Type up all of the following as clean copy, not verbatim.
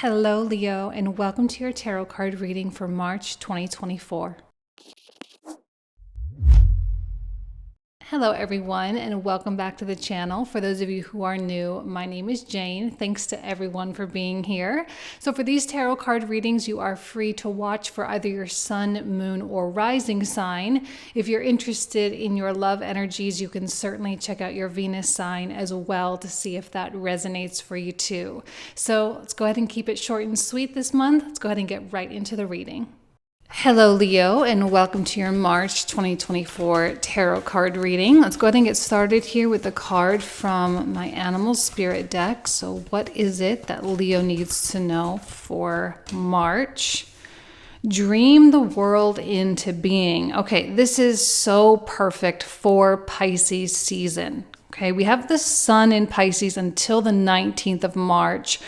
Hello, Leo, and welcome to your tarot card reading for March 2024. Hello, everyone, and welcome back to the channel. For those of you who are new, my name is Jane. Thanks to everyone for being here. So for these tarot card readings, you are free to watch for either your sun, moon, or rising sign. If you're interested in your love energies, you can certainly check out your Venus sign as well to see if that resonates for you too. So let's go ahead and keep it short and sweet this month. Let's go ahead and get right into the reading. Hello, Leo, and welcome to your March 2024 tarot card reading. Let's go ahead and get started here with a card from my Animal Spirit deck. So what is it that Leo needs to know for March? Dream the world into being. Okay, this is so perfect for Pisces season. Okay, we have the sun in Pisces until the 19th of March.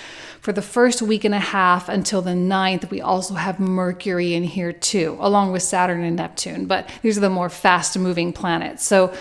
For the first week and a half until the 9th, we also have Mercury in here too, along with Saturn and Neptune, but these are the more fast-moving planets. So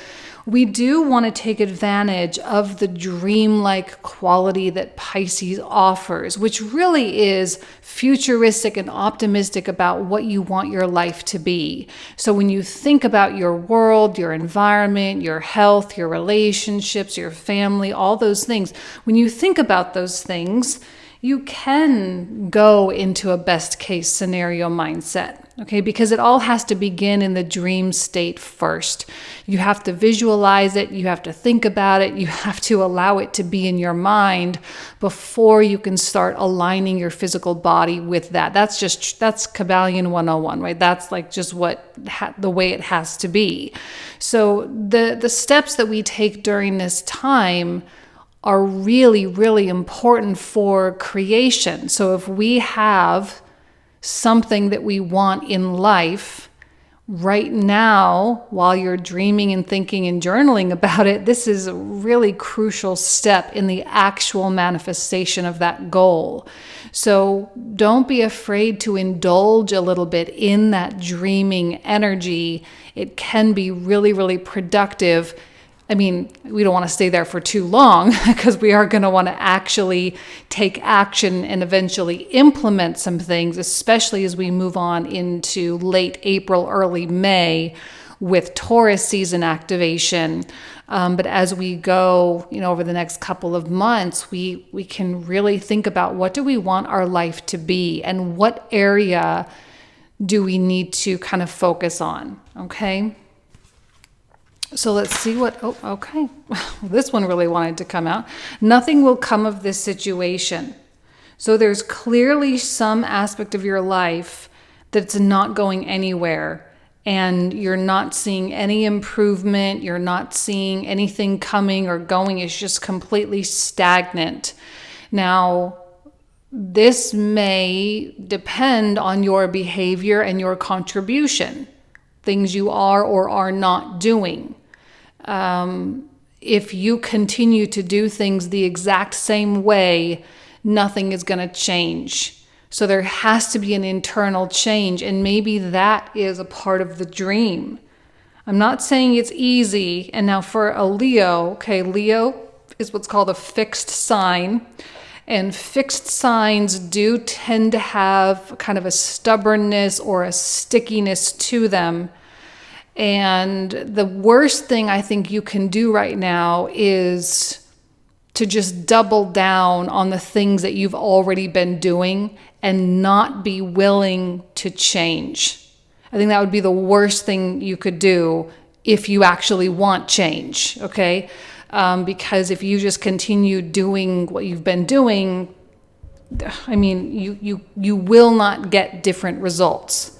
we do want to take advantage of the dreamlike quality that Pisces offers, which really is futuristic and optimistic about what you want your life to be. So when you think about your world, your environment, your health, your relationships, your family, all those things, when you think about those things, you can go into a best case scenario mindset, okay? Because it all has to begin in the dream state first. You have to visualize it, you have to think about it, you have to allow it to be in your mind before you can start aligning your physical body with that. That's Kabbalion 101, right? That's like just the way it has to be. So the steps that we take during this time are really, really important for creation. So if we have something that we want in life right now, while you're dreaming and thinking and journaling about it, this is a really crucial step in the actual manifestation of that goal. So don't be afraid to indulge a little bit in that dreaming energy. It can be really, really productive. I mean, we don't want to stay there for too long because we are going to want to actually take action and eventually implement some things, especially as we move on into late April, early May with Taurus season activation. But as we go, over the next couple of months, we can really think about what do we want our life to be and what area do we need to kind of focus on, okay? So let's see okay. This one really wanted to come out. Nothing will come of this situation. So there's clearly some aspect of your life that's not going anywhere and you're not seeing any improvement. You're not seeing anything coming or going. It's just completely stagnant. Now, this may depend on your behavior and your contribution, things you are or are not doing. If you continue to do things the exact same way, nothing is going to change. So there has to be an internal change, and maybe that is a part of the dream. I'm not saying it's easy. And now for a Leo, okay, Leo is what's called a fixed sign. And fixed signs do tend to have kind of a stubbornness or a stickiness to them. And the worst thing I think you can do right now is to just double down on the things that you've already been doing and not be willing to change. I think that would be the worst thing you could do if you actually want change, okay? Because if you just continue doing what you've been doing, I mean, you will not get different results.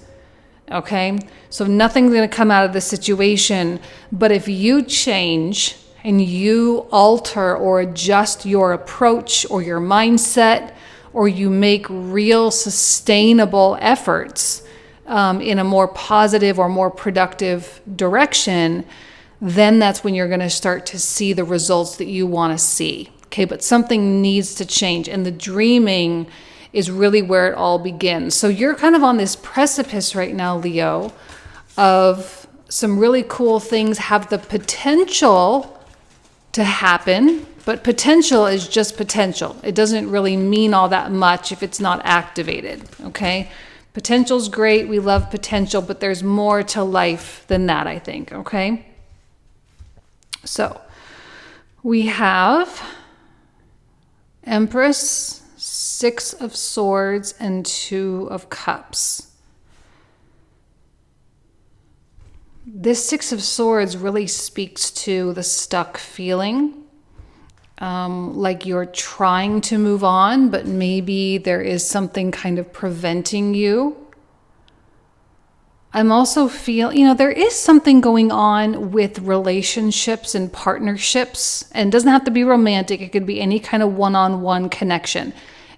Okay, so nothing's going to come out of the situation, but if you change and you alter or adjust your approach or your mindset, or you make real sustainable efforts in a more positive or more productive direction, then that's when you're going to start to see the results that you want to see. Okay, but something needs to change, and the dreaming is really where it all begins. So you're kind of on this precipice right now, Leo, of some really cool things have the potential to happen, But potential is just potential. It doesn't really mean all that much if it's not activated, okay? Potential's great. We love potential, but there's more to life than that, I think, okay? So we have Empress, Six of Swords, and Two of Cups. This Six of Swords really speaks to the stuck feeling, like you're trying to move on, but maybe there is something kind of preventing you. I'm also feeling, there is something going on with relationships and partnerships, and it doesn't have to be romantic. It could be any kind of one-on-one connection,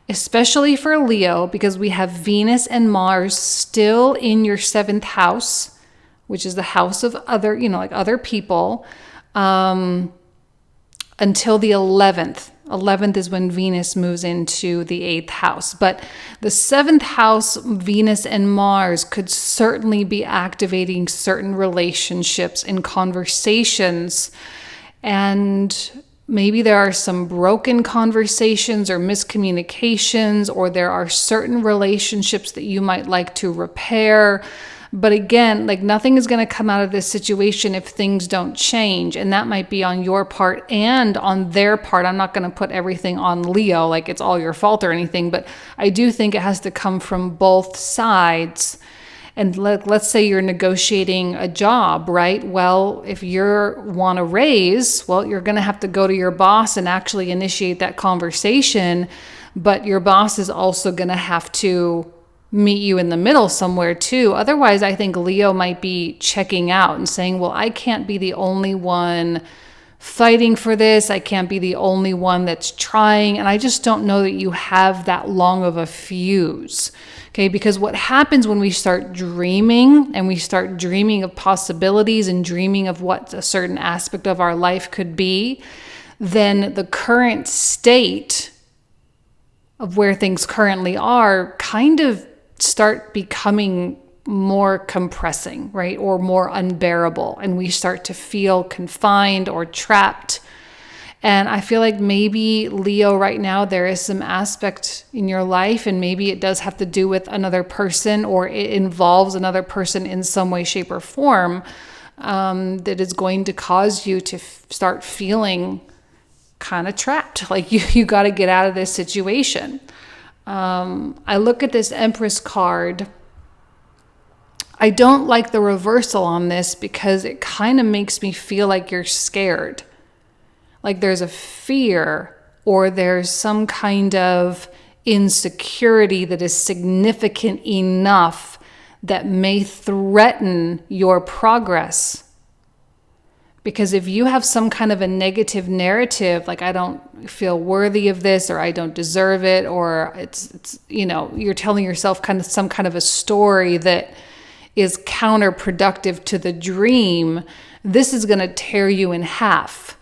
especially for Leo, because we have Venus and Mars still in your 7th house, which is the house of other, like other people, until the 11th. 11th is when Venus moves into the 8th house. But the 7th house, Venus and Mars, could certainly be activating certain relationships and conversations. And maybe there are some broken conversations or miscommunications, or there are certain relationships that you might like to repair. But again, like nothing is going to come out of this situation if things don't change. And that might be on your part and on their part. I'm not going to put everything on Leo, like it's all your fault or anything. But I do think it has to come from both sides. And let's say you're negotiating a job, right? Well, if you want a raise, well, you're going to have to go to your boss and actually initiate that conversation. But your boss is also going to have to meet you in the middle somewhere too. Otherwise, I think Leo might be checking out and saying, well, I can't be the only one fighting for this. I can't be the only one that's trying. And I just don't know that you have that long of a fuse. Okay, because what happens when we start dreaming and we start dreaming of possibilities and dreaming of what a certain aspect of our life could be, then the current state of where things currently are kind of start becoming more compressing, right? Or more unbearable. And we start to feel confined or trapped. And I feel like maybe Leo right now, there is some aspect in your life, and maybe it does have to do with another person, or it involves another person in some way, shape, or form, that is going to cause you to start feeling kind of trapped. Like you got to get out of this situation. I look at this Empress card. I don't like the reversal on this because it kind of makes me feel like you're scared. Like there's a fear, or there's some kind of insecurity that is significant enough that may threaten your progress. Because if you have some kind of a negative narrative, like I don't feel worthy of this, or I don't deserve it, or it's you're telling yourself kind of some kind of a story that is counterproductive to the dream, this is going to tear you in half,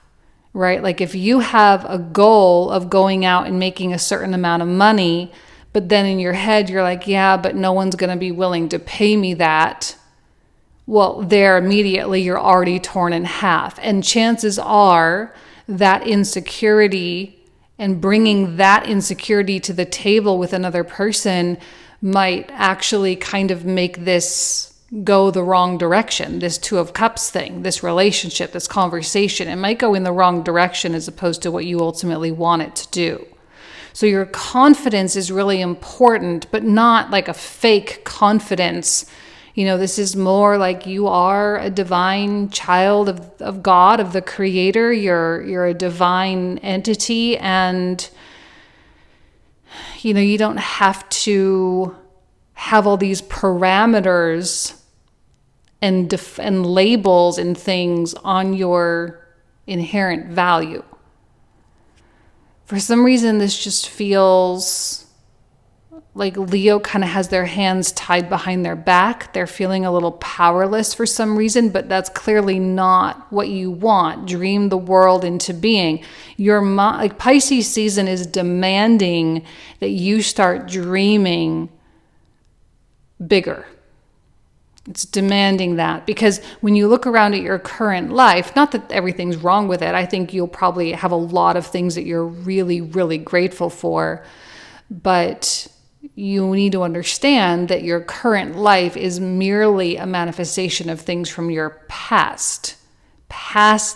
right? Like if you have a goal of going out and making a certain amount of money, but then in your head you're like, yeah, but no one's going to be willing to pay me that. Well, there immediately you're already torn in half. And chances are that insecurity and bringing that insecurity to the table with another person might actually kind of make this go the wrong direction. This Two of Cups thing, this relationship, this conversation, it might go in the wrong direction as opposed to what you ultimately want it to do. So your confidence is really important, but not like a fake confidence. This is more like you are a divine child of God, of the Creator. You're a divine entity, and you don't have to have all these parameters and labels and things on your inherent value. For some reason, this just feels like Leo kind of has their hands tied behind their back. They're feeling a little powerless for some reason, but that's clearly not what you want. Dream the world into being. Like Pisces season is demanding that you start dreaming bigger. It's demanding that, because when you look around at your current life, not that everything's wrong with it, I think you'll probably have a lot of things that you're really, really grateful for, but you need to understand that your current life is merely a manifestation of things from your past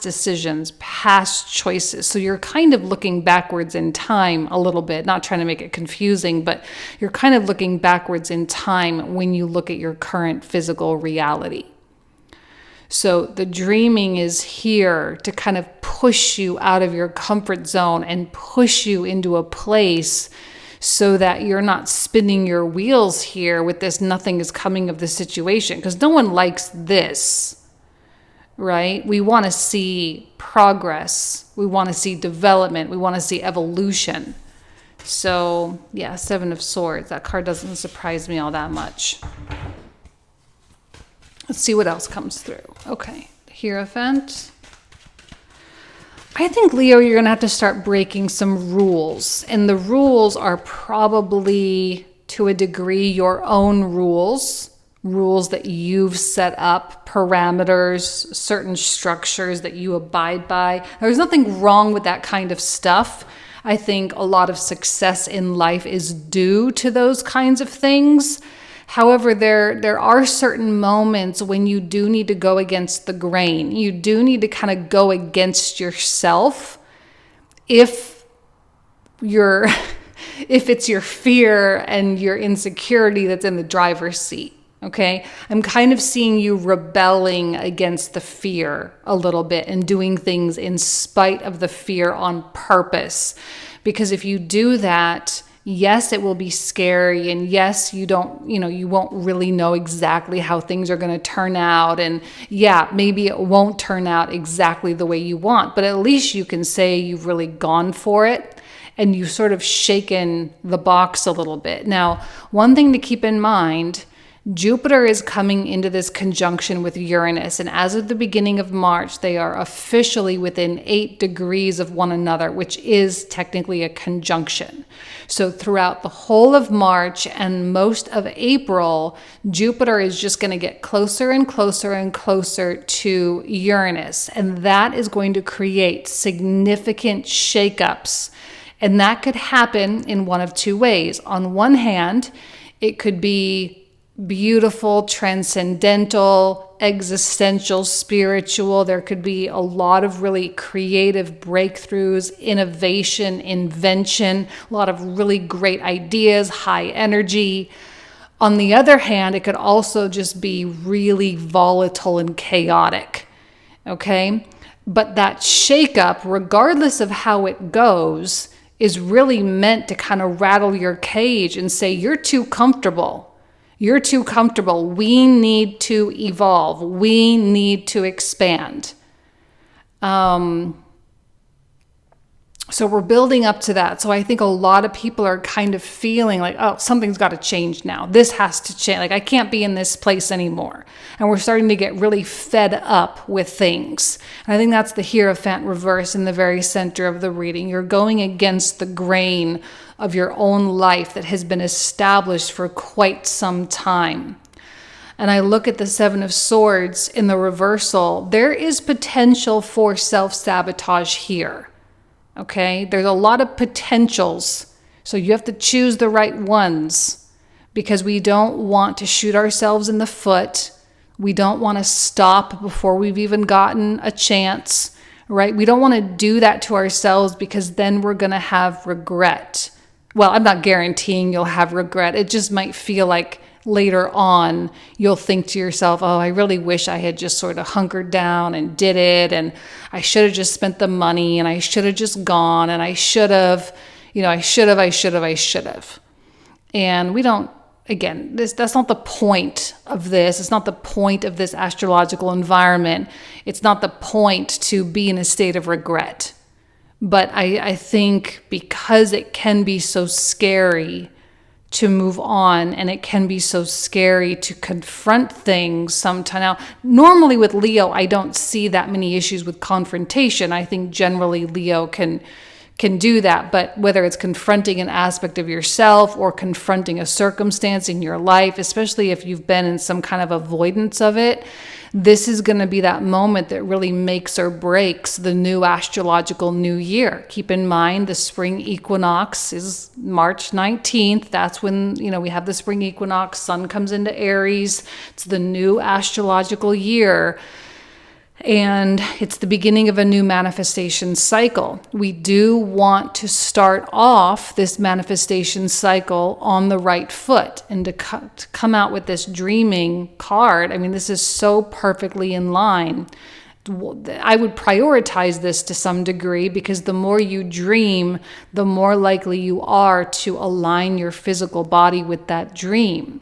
decisions, past choices. So you're kind of looking backwards in time a little bit, not trying to make it confusing, but you're kind of looking backwards in time when you look at your current physical reality. So the dreaming is here to kind of push you out of your comfort zone and push you into a place so that you're not spinning your wheels here with this nothing is coming of the situation, because no one likes this. Right? We want to see progress. We want to see development. We want to see evolution. So, yeah, Seven of Swords. That card doesn't surprise me all that much. Let's see what else comes through. Okay, Hierophant. I think, Leo, you're going to have to start breaking some rules. And the rules are probably, to a degree, your own rules that you've set up, parameters, certain structures that you abide by. There's nothing wrong with that kind of stuff. I think a lot of success in life is due to those kinds of things. However, there are certain moments when you do need to go against the grain. You do need to kind of go against yourself if it's your fear and your insecurity that's in the driver's seat. Okay, I'm kind of seeing you rebelling against the fear a little bit and doing things in spite of the fear on purpose. Because if you do that, yes, it will be scary. And yes, you won't really know exactly how things are going to turn out. And yeah, maybe it won't turn out exactly the way you want, but at least you can say you've really gone for it and you've sort of shaken the box a little bit. Now, one thing to keep in mind, Jupiter is coming into this conjunction with Uranus, and as of the beginning of March, they are officially within 8 degrees of one another, which is technically a conjunction. So throughout the whole of March and most of April, Jupiter is just going to get closer and closer and closer to Uranus, and that is going to create significant shakeups. And that could happen in one of two ways. On one hand, it could be beautiful, transcendental, existential, spiritual. There could be a lot of really creative breakthroughs, innovation, invention, a lot of really great ideas, high energy. On the other hand, it could also just be really volatile and chaotic. Okay? But that shakeup, regardless of how it goes, is really meant to kind of rattle your cage and say, you're too comfortable. You're too comfortable. We need to evolve. We need to expand. So we're building up to that. So I think a lot of people are kind of feeling like, oh, something's got to change now. This has to change. Like, I can't be in this place anymore. And we're starting to get really fed up with things. And I think that's the Hierophant reverse in the very center of the reading. You're going against the grain of your own life that has been established for quite some time. And I look at the Seven of Swords in the reversal. There is potential for self-sabotage here. Okay, there's a lot of potentials, so you have to choose the right ones, because we don't want to shoot ourselves in the foot. We don't want to stop before we've even gotten a chance, right? We don't want to do that to ourselves, because then we're going to have regret. Well, I'm not guaranteeing you'll have regret. It just might feel like later on, you'll think to yourself, oh, I really wish I had just sort of hunkered down and did it. And I should have just spent the money, and I should have just gone, and I should have. And we don't, again, that's not the point of this. It's not the point of this astrological environment. It's not the point to be in a state of regret. But I think because it can be so scary to move on, and it can be so scary to confront things sometimes. Now, normally with Leo, I don't see that many issues with confrontation. I think generally Leo can can do that. But whether it's confronting an aspect of yourself or confronting a circumstance in your life, especially if you've been in some kind of avoidance of it, this is going to be that moment that really makes or breaks the new astrological new year. Keep in mind, the spring equinox is March 19th. That's when, we have the spring equinox. Sun comes into Aries. It's the new astrological year. And it's the beginning of a new manifestation cycle. We do want to start off this manifestation cycle on the right foot. And to come out with this dreaming card, this is so perfectly in line. I would prioritize this to some degree, because the more you dream, the more likely you are to align your physical body with that dream.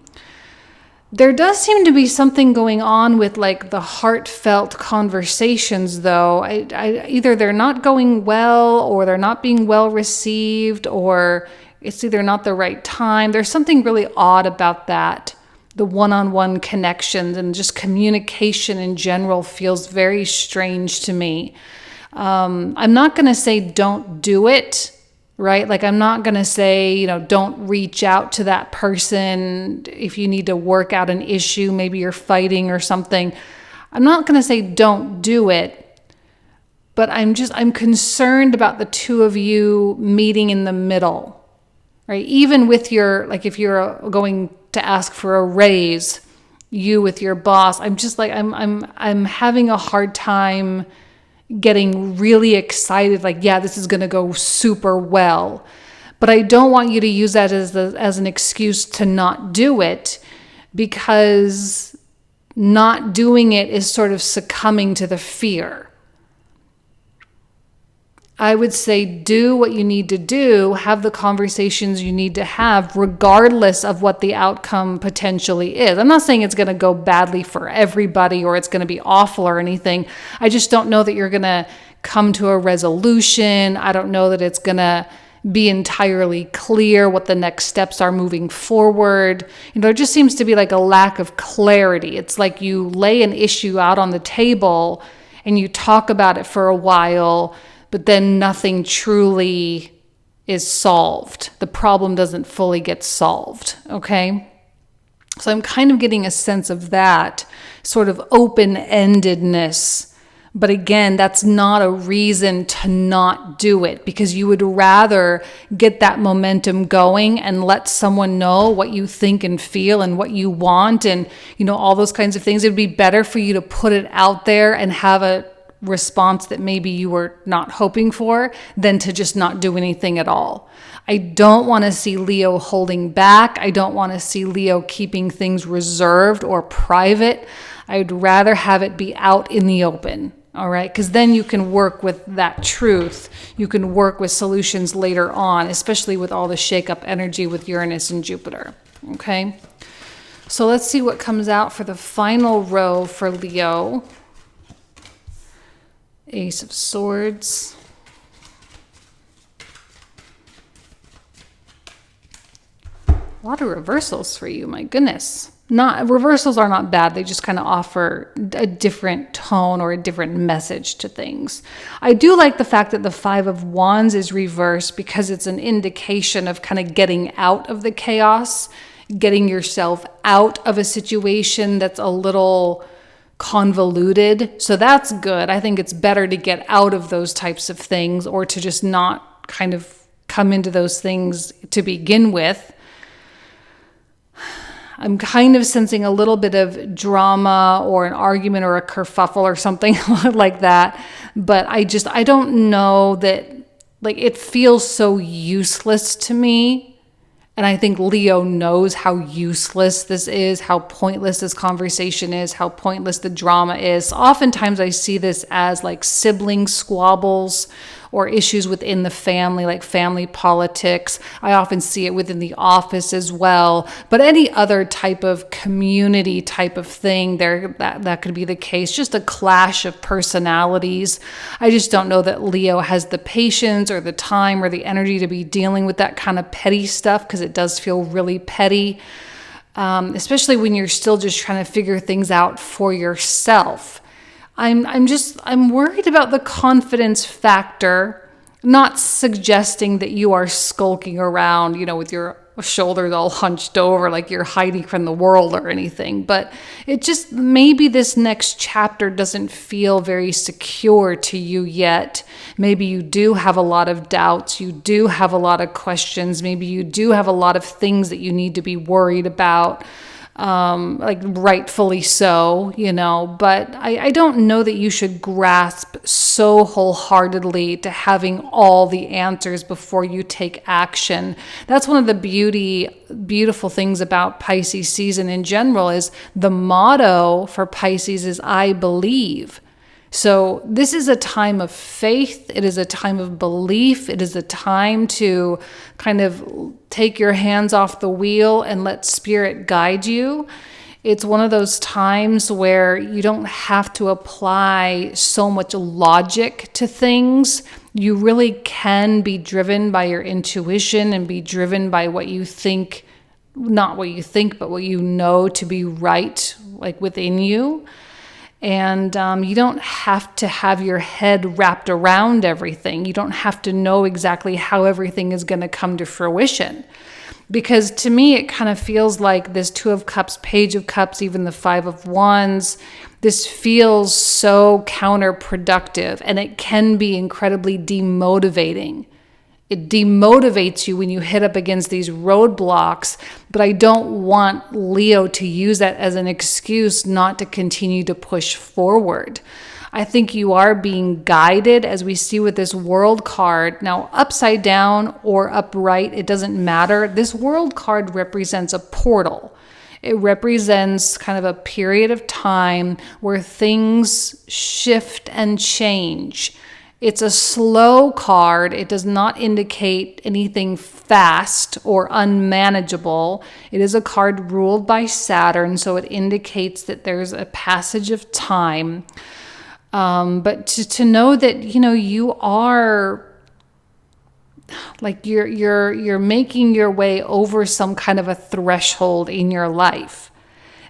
There does seem to be something going on with like the heartfelt conversations, though. Either they're not going well, or they're not being well received, or it's either not the right time. There's something really odd about that. The one-on-one connections and just communication in general feels very strange to me. I'm not going to say don't do it. Right? Like, I'm not going to say, don't reach out to that person if you need to work out an issue. Maybe you're fighting or something. I'm not going to say don't do it, but I'm concerned about the two of you meeting in the middle, right? Even with if you're going to ask for a raise, you with your boss, I'm having a hard time getting really excited, like, yeah, this is going to go super well. But I don't want you to use that as an excuse to not do it, because not doing it is sort of succumbing to the fear. I would say do what you need to do, have the conversations you need to have, regardless of what the outcome potentially is. I'm not saying it's going to go badly for everybody or it's going to be awful or anything. I just don't know that you're going to come to a resolution. I don't know that it's going to be entirely clear what the next steps are moving forward. There just seems to be like a lack of clarity. It's like you lay an issue out on the table and you talk about it for a while, but then nothing truly is solved. The problem doesn't fully get solved, okay? So I'm kind of getting a sense of that sort of open-endedness. But again, that's not a reason to not do it, because you would rather get that momentum going and let someone know what you think and feel and what you want and, all those kinds of things. It would be better for you to put it out there and have a response that maybe you were not hoping for than to just not do anything at all. I don't want to see Leo holding back. I don't want to see Leo keeping things reserved or private. I'd rather have it be out in the open. All right, because then you can work with that truth. You can work with solutions later on, especially with all the shake-up energy with Uranus and Jupiter. Okay, so let's see what comes out for the final row for Leo. Ace of Swords. A lot of reversals for you, my goodness. Reversals are not bad. They just kind of offer a different tone or a different message to things. I do like the fact that the Five of Wands is reversed, because it's an indication of kind of getting out of the chaos, getting yourself out of a situation that's a little convoluted. So that's good. I think it's better to get out of those types of things, or to just not kind of come into those things to begin with. I'm kind of sensing a little bit of drama or an argument or a kerfuffle or something like that. But I don't know that, like, it feels so useless to me. And I think Leo knows how useless this is, how pointless this conversation is, how pointless the drama is. Oftentimes I see this as like sibling squabbles or issues within the family, like family politics. I often see it within the office as well. But any other type of community type of thing, that could be the case. Just a clash of personalities. I just don't know that Leo has the patience or the time or the energy to be dealing with that kind of petty stuff, because it does feel really petty. Especially when you're still just trying to figure things out for yourself. I'm worried about the confidence factor. Not suggesting that you are skulking around, with your shoulders all hunched over like you're hiding from the world or anything, but it just, maybe this next chapter doesn't feel very secure to you yet. Maybe you do have a lot of doubts, you do have a lot of questions, maybe you do have a lot of things that you need to be worried about. Like rightfully so, but I don't know that you should grasp so wholeheartedly to having all the answers before you take action. That's one of the beautiful things about Pisces season in general, is the motto for Pisces is I believe. So this is a time of faith. It is a time of belief. It is a time to kind of take your hands off the wheel and let spirit guide you. It's one of those times where you don't have to apply so much logic to things. You really can be driven by your intuition and be driven by what you think, not what you think, but what you know to be right, like within you. And you don't have to have your head wrapped around everything. You don't have to know exactly how everything is going to come to fruition. Because to me, it kind of feels like this Two of Cups, Page of Cups, even the Five of Wands, this feels so counterproductive, and it can be incredibly demotivating. It demotivates you when you hit up against these roadblocks, but I don't want Leo to use that as an excuse not to continue to push forward. I think you are being guided, as we see with this World card. Now, upside down or upright, it doesn't matter. This World card represents a portal. It represents kind of a period of time where things shift and change. It's a slow card. It does not indicate anything fast or unmanageable. It is a card ruled by Saturn, so it indicates that there's a passage of time. But to know that, you are like you're making your way over some kind of a threshold in your life.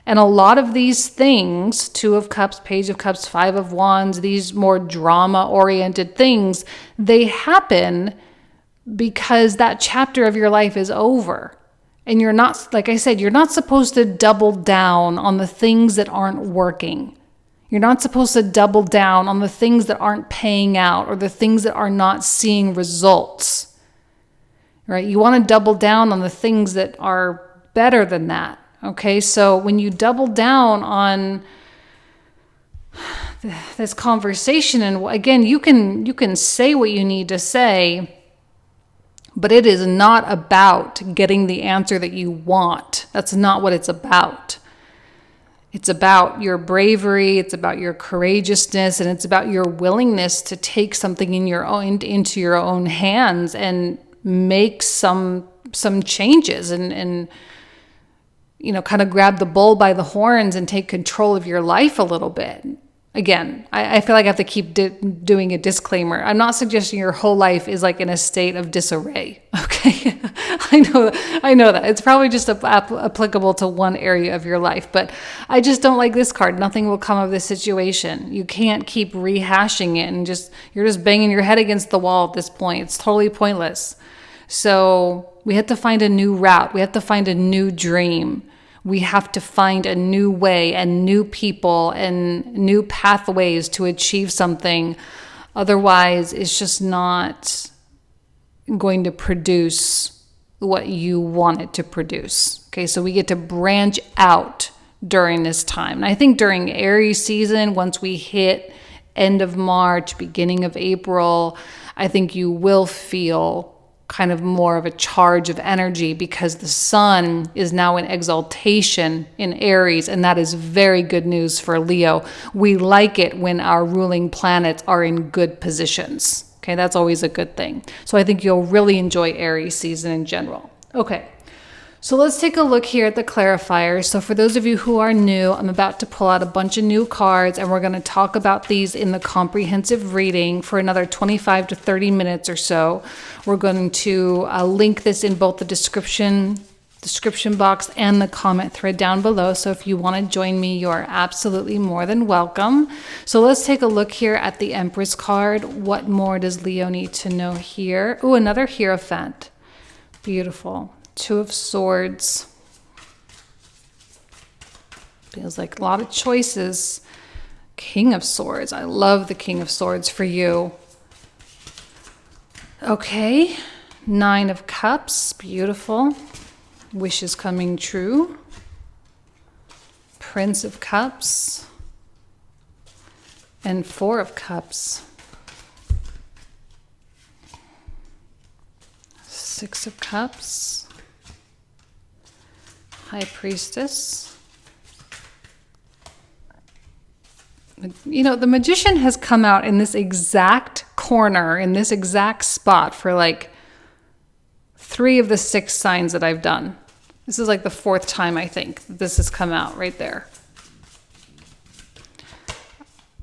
And a lot of these things, Two of Cups, Page of Cups, Five of Wands, these more drama-oriented things, they happen because that chapter of your life is over. And you're not, like I said, you're not supposed to double down on the things that aren't working. You're not supposed to double down on the things that aren't paying out or the things that are not seeing results. Right? You want to double down on the things that are better than that. Okay, so when you double down on this conversation, and again, you can say what you need to say, but it is not about getting the answer that you want. That's not what it's about. It's about your bravery, it's about your courageousness, and it's about your willingness to take something into your own hands and make some changes and kind of grab the bull by the horns and take control of your life a little bit. Again, I feel like I have to keep doing a disclaimer. I'm not suggesting your whole life is like in a state of disarray. Okay, I know that it's probably just applicable to one area of your life, but I just don't like this card. Nothing will come of this situation. You can't keep rehashing it and you're just banging your head against the wall at this point. It's totally pointless. So we have to find a new route. We have to find a new dream. We have to find a new way and new people and new pathways to achieve something. Otherwise, it's just not going to produce what you want it to produce. Okay, so we get to branch out during this time. And I think during Aries season, once we hit end of March, beginning of April, I think you will feel kind of more of a charge of energy because the sun is now in exaltation in Aries, and that is very good news for Leo. We like it when our ruling planets are in good positions. Okay, that's always a good thing. So I think you'll really enjoy Aries season in general. Okay, so let's take a look here at the clarifiers. So for those of you who are new, I'm about to pull out a bunch of new cards, and we're going to talk about these in the comprehensive reading for another 25 to 30 minutes or so. We're going to link this in both the description description box and the comment thread down below. So if you want to join me, you are absolutely more than welcome. So let's take a look here at the Empress card. What more does Leo need to know here? Oh, another Hierophant. Beautiful. Two of Swords. Feels like a lot of choices. King of Swords. I love the King of Swords for you. Okay. Nine of Cups. Beautiful. Wishes coming true. Prince of Cups. And Four of Cups. Six of Cups. High Priestess. You know, the Magician has come out in this exact corner, in this exact spot for like 3 of the 6 signs that I've done. This is like the 4th time, I think, this has come out right there.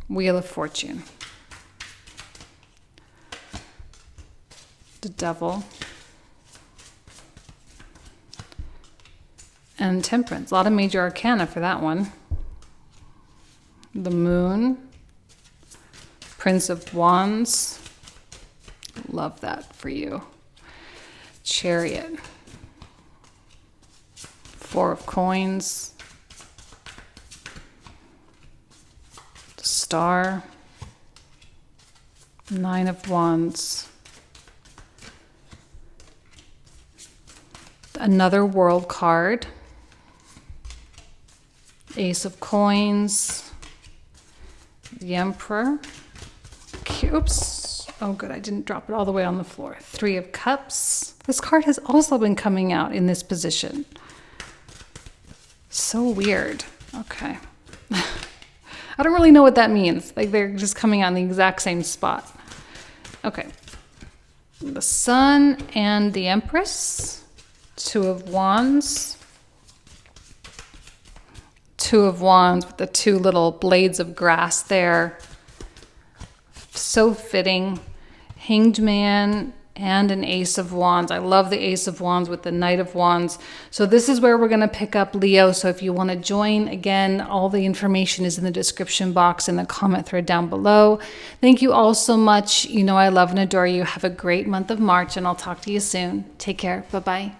Wheel of Fortune. The Devil. And Temperance. A lot of major arcana for that one. The Moon. Prince of Wands. Love that for you. Chariot. Four of Coins. The Star. Nine of Wands. Another World card. Ace of Coins. The Emperor. Oops. Oh, good. I didn't drop it all the way on the floor. 3 of Cups. This card has also been coming out in this position. So weird. Okay. I don't really know what that means. Like they're just coming out in the exact same spot. Okay. The Sun and the Empress. 2 of Wands. 2 of Wands with the 2 little blades of grass there. So fitting. Hanged Man and an Ace of Wands. I love the Ace of Wands with the Knight of Wands. So this is where we're going to pick up Leo. So if you want to join, again, all the information is in the description box and the comment thread down below. Thank you all so much. You know I love and adore you. Have a great month of March, and I'll talk to you soon. Take care. Bye-bye.